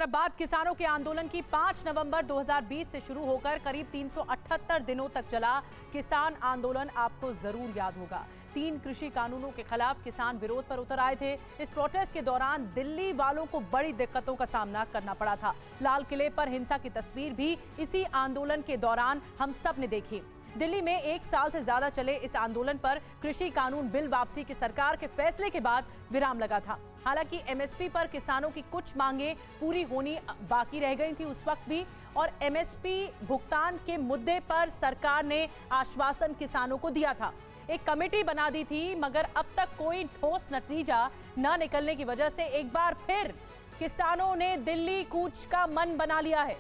अब बात किसानों के आंदोलन की। 5 नवंबर 2020 से शुरू होकर करीब 378 दिनों तक चला किसान आंदोलन आपको जरूर याद होगा। 3 कृषि कानूनों के खिलाफ किसान विरोध पर उतर आए थे। इस प्रोटेस्ट के दौरान दिल्ली वालों को बड़ी दिक्कतों का सामना करना पड़ा था। लाल किले पर हिंसा की तस्वीर भी इसी आंदोलन के दौरान हम सब ने देखी। दिल्ली में 1 साल से ज्यादा चले इस आंदोलन पर कृषि कानून बिल वापसी की सरकार के फैसले के बाद विराम लगा था। हालांकि एमएसपी पर किसानों की कुछ मांगें पूरी होनी बाकी रह गई थी उस वक्त भी, और एमएसपी भुगतान के मुद्दे पर सरकार ने आश्वासन किसानों को दिया था। एक कमेटी बना दी थी, मगर अब तक कोई ठोस नतीजा न निकलने की वजह से एक बार फिर किसानों ने दिल्ली कूच का मन बना लिया है।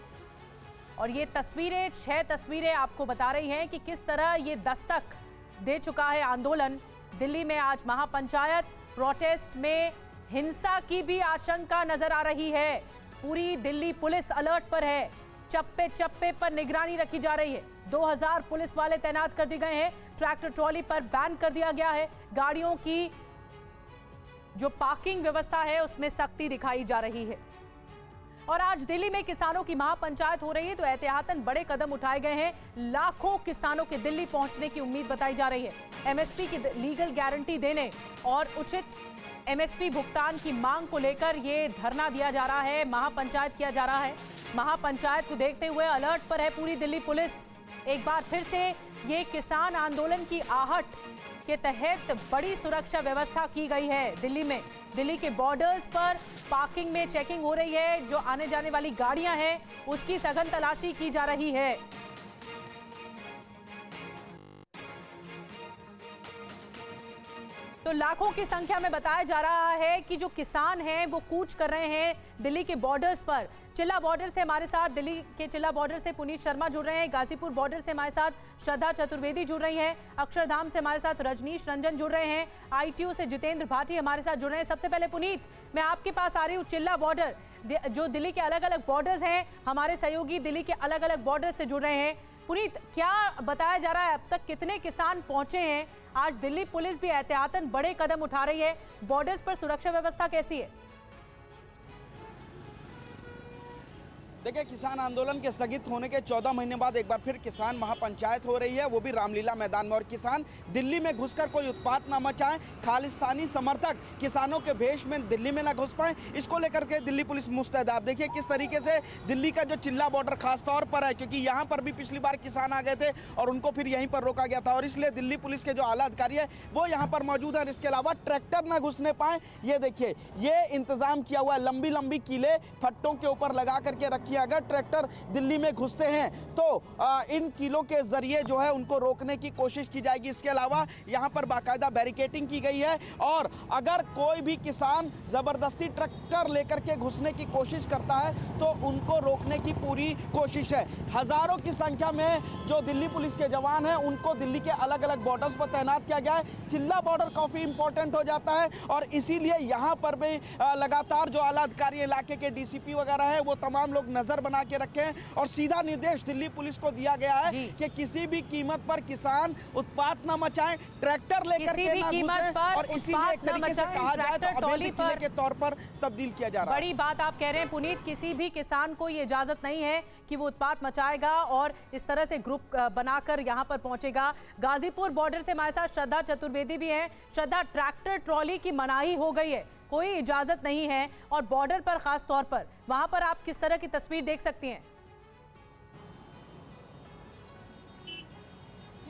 और ये तस्वीरें, 6 तस्वीरें आपको बता रही हैं कि किस तरह ये दस्तक दे चुका है आंदोलन। दिल्ली में आज महापंचायत, प्रोटेस्ट में हिंसा की भी आशंका नजर आ रही है। पूरी दिल्ली पुलिस अलर्ट पर है, चप्पे चप्पे पर निगरानी रखी जा रही है। 2000 पुलिस वाले तैनात कर दिए गए हैं। ट्रैक्टर ट्रॉली पर बैन कर दिया गया है। गाड़ियों की जो पार्किंग व्यवस्था है उसमें सख्ती दिखाई जा रही है। और आज दिल्ली में किसानों की महापंचायत हो रही है, तो एहतियातन बड़े कदम उठाए गए हैं। लाखों किसानों के दिल्ली पहुंचने की उम्मीद बताई जा रही है। एमएसपी की लीगल गारंटी देने और उचित एमएसपी भुगतान की मांग को लेकर ये धरना दिया जा रहा है, महापंचायत किया जा रहा है। महापंचायत को देखते हुए अलर्ट पर है पूरी दिल्ली पुलिस। एक बार फिर से ये किसान आंदोलन की आहट के तहत बड़ी सुरक्षा व्यवस्था की गई है दिल्ली में। दिल्ली के बॉर्डर्स पर पार्किंग में चेकिंग हो रही है। जो आने जाने वाली गाड़ियां हैं उसकी सघन तलाशी की जा रही है। तो लाखों की संख्या में बताया जा रहा है कि जो किसान हैं वो कूच कर रहे हैं दिल्ली के बॉर्डर्स पर। चिल्ला बॉर्डर से हमारे साथ, दिल्ली के चिल्ला बॉर्डर से पुनीत शर्मा जुड़ रहे हैं। गाजीपुर बॉर्डर से हमारे साथ श्रद्धा चतुर्वेदी जुड़ रही हैं। अक्षरधाम से हमारे साथ रजनीश रंजन जुड़ रहे हैं। आईटीयू से जितेंद्र भाटी हमारे साथ जुड़ रहे हैं। सबसे पहले पुनीत, मैं आपके पास आ रही हूँ। चिल्ला बॉर्डर, जो दिल्ली के अलग अलग बॉर्डर्स हैं, हमारे सहयोगी दिल्ली के अलग अलग बॉर्डर से जुड़ रहे हैं। पुनीत, क्या बताया जा रहा है, अब तक कितने किसान पहुंचे हैं? आज दिल्ली पुलिस भी एहतियातन बड़े कदम उठा रही है। बॉर्डर्स पर सुरक्षा व्यवस्था कैसी है? देखिए, किसान आंदोलन के स्थगित होने के 14 महीने बाद एक बार फिर किसान महापंचायत हो रही है, वो भी रामलीला मैदान में। और किसान दिल्ली में घुसकर कोई उत्पात ना मचाएं, खालिस्तानी समर्थक किसानों के भेष में दिल्ली में ना घुस पाए, इसको लेकर के दिल्ली पुलिस मुस्तैद है। आप देखिए किस तरीके से दिल्ली का जो चिल्ला बॉर्डर खास तौर पर है, क्योंकि यहाँ पर भी पिछली बार किसान आ गए थे और उनको फिर यहीं पर रोका गया था, और इसलिए दिल्ली पुलिस के जो आला अधिकारी है वो यहाँ पर मौजूद है। इसके अलावा ट्रैक्टर ना घुसने पाए, ये देखिए ये इंतजाम किया हुआ है। लंबी लंबी कीले फट्टों के ऊपर लगा करके रखी। अगर ट्रैक्टर दिल्ली में घुसते हैं तो इन कीलों के जरिए जो है उनको रोकने की कोशिश की जाएगी। इसके अलावा यहां पर बाकायदा बैरिकेडिंग की गई है, और अगर कोई भी किसान जबरदस्ती ट्रैक्टर लेकर के घुसने की कोशिश करता है तो उनको रोकने की पूरी कोशिश है। हजारों की संख्या में जो दिल्ली पुलिस के जवान हैं उनको दिल्ली के अलग अलग बॉर्डर्स पर तैनात किया गया है। चिल्ला बॉर्डर काफी इंपॉर्टेंट हो जाता है, और इसीलिए यहां पर भी लगातार जो आला अधिकारी इलाके के डीसीपी वगैरह है वो तमाम लोग नजर बना के रखे हैं। और सीधा निर्देश दिल्ली पुलिस को दिया गया है कि किसी भी कीमत पर किसान उत्पात न मचाएं, ट्रैक्टर लेकर के ना घुसें, और इसीलिए एक तरीके से कहा जाए तो अवैध किले के तौर पर तब्दील किया जा रहा है। बड़ी बात आप कह रहे हैं पुनीत, किसी भी किसान को ये इजाजत नहीं है कि वो उत्पात मचाएगा और इस तरह से ग्रुप बनाकर यहां पर पहुंचेगा। गाजीपुर बॉर्डर से हमारे साथ श्रद्धा चतुर्वेदी भी है। श्रद्धा, ट्रैक्टर ट्रॉली की मनाही हो गई है, कोई इजाजत नहीं है, और बॉर्डर पर खास तौर पर वहां पर आप किस तरह की तस्वीर देख सकती हैं?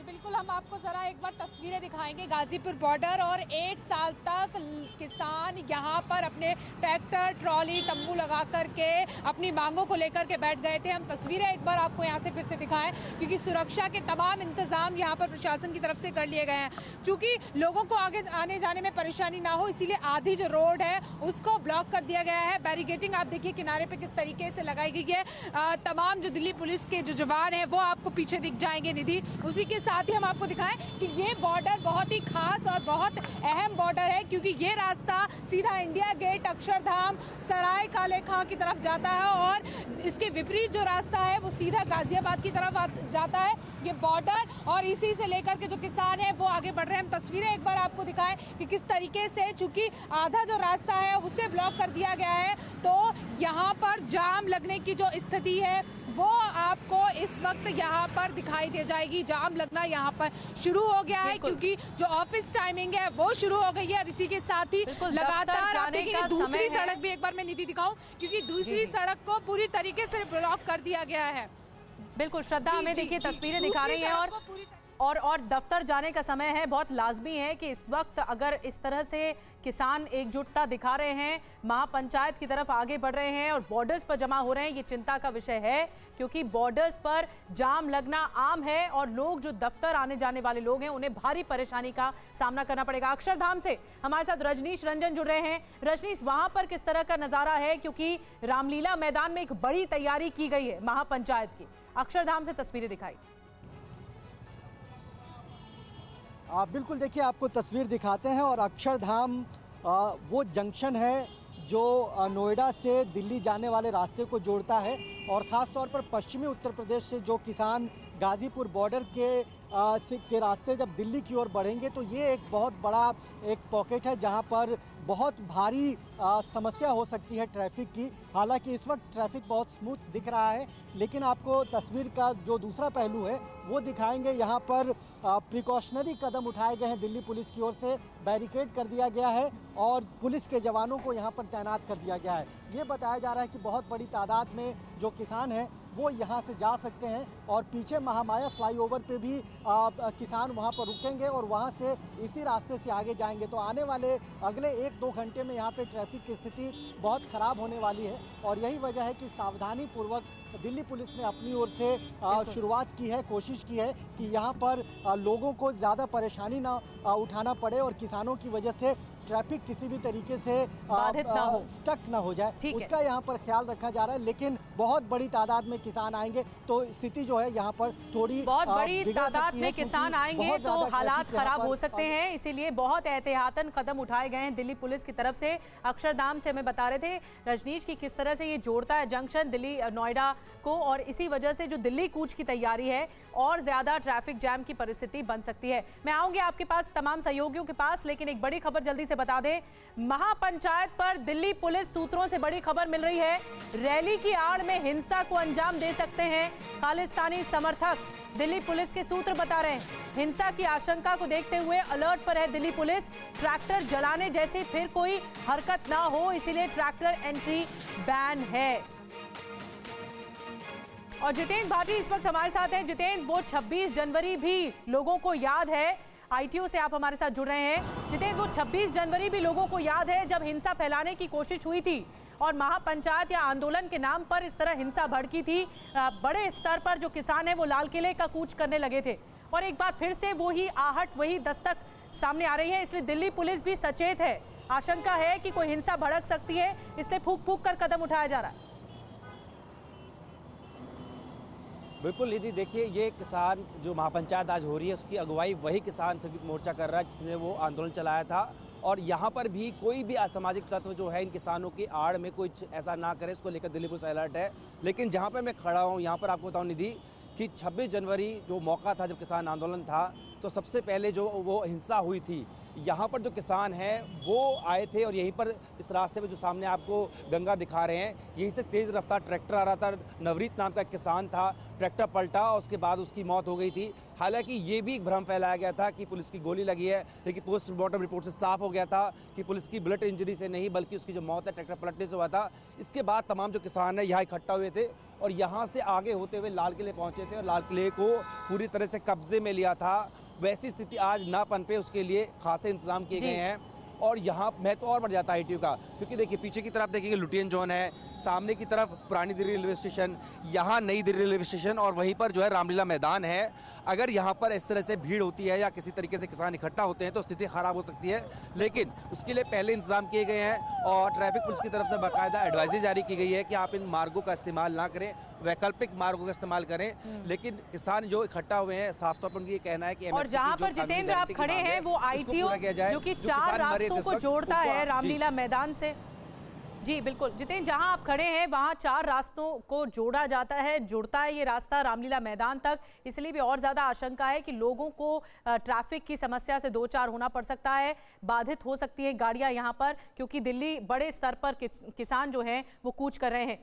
बिल्कुल, हम आपको जरा एक बार तस्वीरें दिखाएंगे गाजीपुर बॉर्डर। और 1 साल तक किसान यहाँ पर अपने ट्रैक्टर ट्रॉली तंबू लगा करके अपनी मांगों को लेकर के बैठ गए थे। हम तस्वीरें एक बार आपको यहाँ से फिर से दिखाएं, क्योंकि सुरक्षा के तमाम इंतजाम यहाँ पर प्रशासन की तरफ से कर लिए गए हैं। चूंकि लोगों को आगे आने जाने में परेशानी ना हो, इसीलिए आधी जो रोड है उसको ब्लॉक कर दिया गया है। बैरिकेडिंग आप देखिए किनारे पे किस तरीके से लगाई गई है। तमाम जो दिल्ली पुलिस के जो जवान है वो आपको पीछे दिख जाएंगे निधि। उसी के साथ ही हम आपको दिखाएं कि ये बॉर्डर बहुत ही खास और बहुत अहम बॉर्डर है, क्योंकि ये रास्ता सीधा इंडिया गेट, अक्षरधाम, सराय काले खां की तरफ जाता है, और इसके विपरीत जो रास्ता है वो सीधा गाजियाबाद की तरफ जाता है। ये बॉर्डर और इसी से लेकर के जो किसान है वो आगे बढ़ रहे हैं। हम तस्वीरें एक बार आपको दिखाएं कि किस तरीके से, चूंकि आधा जो रास्ता है उसे ब्लॉक कर दिया गया है, तो यहाँ पर जाम लगने की जो स्थिति है वो आपको इस वक्त यहाँ पर दिखाई दे जाएगी। जाम लगना यहाँ पर शुरू हो गया है क्योंकि जो ऑफिस टाइमिंग है वो शुरू हो गई है और इसी के साथ ही लगातार आप देखेंगे दूसरी सड़क भी एक बार मैं निधि दिखाऊं, क्योंकि दूसरी सड़क को पूरी तरीके से ब्लॉक कर दिया गया है। बिल्कुल श्रद्धा, हमें देखिए तस्वीरें दिखा रही हैं और दफ्तर जाने का समय है। बहुत लाजमी है कि इस वक्त अगर इस तरह से किसान एकजुटता दिखा रहे हैं, महापंचायत की तरफ आगे बढ़ रहे हैं और बॉर्डर्स पर जमा हो रहे हैं, ये चिंता का विषय है क्योंकि बॉर्डर्स पर जाम लगना आम है और लोग जो दफ्तर आने जाने वाले लोग हैं उन्हें भारी परेशानी का सामना करना पड़ेगा। अक्षरधाम से हमारे साथ रजनीश रंजन जुड़ रहे हैं। रजनीश, वहां पर किस तरह का नजारा है, क्योंकि रामलीला मैदान में एक बड़ी तैयारी की गई है महापंचायत की। अक्षरधाम से तस्वीरें दिखाई। आप बिल्कुल देखिए, आपको तस्वीर दिखाते हैं और अक्षरधाम वो जंक्शन है जो नोएडा से दिल्ली जाने वाले रास्ते को जोड़ता है और ख़ास तौर पर पश्चिमी उत्तर प्रदेश से जो किसान गाज़ीपुर बॉर्डर के रास्ते जब दिल्ली की ओर बढ़ेंगे तो ये एक बहुत बड़ा एक पॉकेट है जहां पर बहुत भारी समस्या हो सकती है ट्रैफिक की। हालांकि इस वक्त ट्रैफिक बहुत स्मूथ दिख रहा है, लेकिन आपको तस्वीर का जो दूसरा पहलू है वो दिखाएंगे। यहाँ पर प्रिकॉशनरी कदम उठाए गए हैं दिल्ली पुलिस की ओर से, बैरिकेड कर दिया गया है और पुलिस के जवानों को यहाँ पर तैनात कर दिया गया है। ये बताया जा रहा है कि बहुत बड़ी तादाद में जो किसान हैं वो यहाँ से जा सकते हैं और पीछे महामाया फ्लाईओवर पे भी किसान वहाँ पर रुकेंगे और वहाँ से इसी रास्ते से आगे जाएंगे। तो आने वाले अगले 1-2 घंटे में यहाँ पे ट्रैफिक की स्थिति बहुत ख़राब होने वाली है और यही वजह है कि सावधानी पूर्वक दिल्ली पुलिस ने अपनी ओर से शुरुआत की है, कोशिश की है कि यहाँ पर लोगों को ज़्यादा परेशानी ना उठाना पड़े और किसानों की वजह से ट्रैफिक किसी भी तरीके से बाधित ना हो, स्टक ना हो जाए, उसका यहाँ पर ख्याल रखा जा रहा है। लेकिन बहुत बड़ी तादाद में किसान आएंगे तो स्थिति जो है यहाँ पर थोड़ी बहुत बड़ी तादाद में किसान आएंगे तो हालात खराब हो सकते हैं, इसीलिए बहुत एहतियातन कदम उठाए गए हैं दिल्ली पुलिस की तरफ से। अक्षरधाम से हमें बता रहे थे रजनीश की किस तरह से ये जोड़ता है जंक्शन दिल्ली नोएडा को और इसी वजह से जो दिल्ली कूच की तैयारी है और ज्यादा ट्रैफिक जैम की परिस्थिति बन सकती है। मैं आऊंगी आपके पास तमाम सहयोगियों के पास, लेकिन एक बड़ी खबर जल्दी से बता दें। महापंचायत पर दिल्ली पुलिस सूत्रों से बड़ी खबर मिल रही है, रैली की आड़ में हिंसा को अंजाम दे सकते हैं खालिस्तानी समर्थक। दिल्ली पुलिस के सूत्र बता रहे हैं हिंसा की आशंका को देखते हुए अलर्ट पर है दिल्ली पुलिस। ट्रैक्टर जलाने जैसी फिर कोई हरकत ना हो इसलिए ट्रैक्टर एंट्री बैन है। और जितेंद्र भाटी इस वक्त हमारे साथ हैं। जितेंद्र, वो 26 जनवरी भी लोगों को याद है, आईटीओ से आप हमारे साथ जुड़ रहे हैं। जितेंद्र, वो 26 जनवरी भी लोगों को याद है जब हिंसा फैलाने की कोशिश हुई थी और महापंचायत या आंदोलन के नाम पर इस तरह हिंसा भड़की थी। बड़े स्तर पर जो किसान है वो लाल किले का कूच करने लगे थे और एक बार फिर से वही आहट, वही दस्तक सामने आ रही है, इसलिए दिल्ली पुलिस भी सचेत है। आशंका है कि कोई हिंसा भड़क सकती है, इसलिए फूंक फूंक कर कदम उठाया जा रहा है। बिल्कुल निधि, देखिए ये किसान जो महापंचायत आज हो रही है उसकी अगुवाई वही किसान संयुक्त मोर्चा कर रहा है जिसने वो आंदोलन चलाया था और यहाँ पर भी कोई भी असामाजिक तत्व जो है इन किसानों की आड़ में कुछ ऐसा ना करे, इसको लेकर दिल्ली पुलिस अलर्ट है। लेकिन जहाँ पर मैं खड़ा हूँ यहाँ पर आपको बताऊँ निधि कि 26 जनवरी जो मौका था जब किसान आंदोलन था तो सबसे पहले जो वो हिंसा हुई थी यहाँ पर जो किसान हैं वो आए थे और यहीं पर इस रास्ते पे जो सामने आपको गंगा दिखा रहे हैं यहीं से तेज़ रफ्तार ट्रैक्टर आ रहा था। नवरीत नाम का एक किसान था, ट्रैक्टर पलटा और उसके बाद उसकी मौत हो गई थी। हालांकि ये भी एक भ्रम फैलाया गया था कि पुलिस की गोली लगी है, लेकिन पोस्टमार्टम रिपोर्ट से साफ हो गया था कि पुलिस की बुलेट इंजरी से नहीं बल्कि उसकी जो मौत है ट्रैक्टर पलटने से हुआ था। इसके बाद तमाम जो किसान है यहाँ इकट्ठा हुए थे और यहाँ से आगे होते हुए लाल किले पहुँचे थे और लाल किले को पूरी तरह से कब्जे में लिया था। वैसी स्थिति आज ना पनपे उसके लिए खासे इंतजाम किए गए हैं और यहाँ महत्व और बढ़ जाता है आईटीओ का, क्योंकि देखिए पीछे की तरफ देखेंगे लुटियन जोन है, सामने की तरफ पुरानी दिल्ली रेलवे स्टेशन, यहाँ नई दिल्ली रेलवे स्टेशन और वहीं पर जो है रामलीला मैदान है। अगर यहाँ पर इस तरह से भीड़ होती है या किसी तरीके से किसान इकट्ठा होते हैं तो स्थिति खराब हो सकती है, लेकिन उसके लिए पहले इंतजाम किए गए हैं और ट्रैफिक पुलिस की तरफ से बाकायदा एडवाइजरी जारी की गई है कि आप इन मार्गों का इस्तेमाल ना करें, वैकल्पिक मार्गों का इस्तेमाल करें। लेकिन किसान जो इकट्ठा हुए हैं साफ तौर पर उनका ये कहना है कि और जहाँ पर जितेंद्र आप खड़े हैं वो आईटीओ जो कि 4 रास्तों को जोड़ता है रामलीला मैदान से। जी बिल्कुल जितेंद्र, जहां आप खड़े हैं वहां 4 रास्तों को जुड़ता है ये रास्ता रामलीला मैदान तक। इसलिए भी और ज्यादा आशंका है कि लोगों को ट्रैफिक की समस्या से दो चार होना पड़ सकता है, बाधित हो सकती है गाड़ियां यहां पर, क्योंकि दिल्ली बड़े स्तर पर किसान जो हैं वो कूच कर रहे हैं।